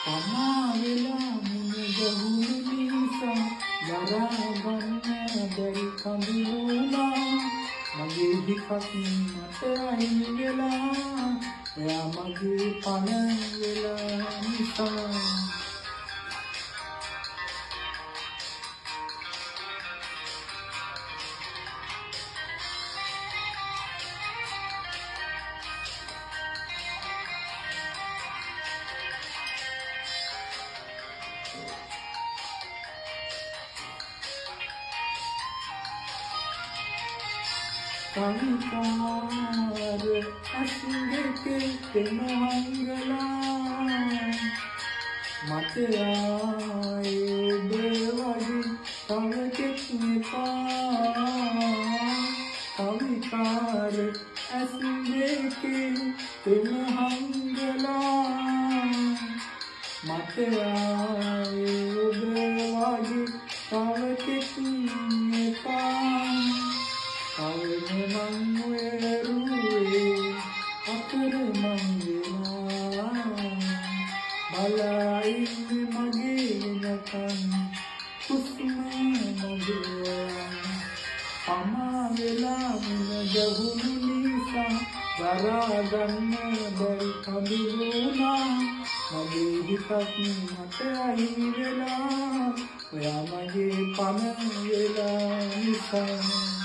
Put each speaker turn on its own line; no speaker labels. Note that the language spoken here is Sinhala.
තමා වෙලා මුණ ගැහුණු නිසා දරා ගන්න බැරි කඳුළුනා මගේ හිතත් මට අහිමි වෙලා ඔයා මගේ පණ වෙලා නිසා කවිකාර අසින්දකේ තෙමහංගලා මට ආයේ බවදි තවකෙත් නිපා කවිකාර අසින්දකේ තෙමහංගලා මට ආයේ බවදි තවකෙත් නිපා කවන මං වෙරුවේ අතර මං වෙනා බලා ඉන්නේ මගේ වෙනකන් හුස්ම මගේ තමා වෙලා මුණ ගැහුණු නිසා දරා ගන්න බැරි කඳුළුනා මගේ හිතත් මට අහිමි වෙලා ඔයා මගේ පණ වෙලා නිසා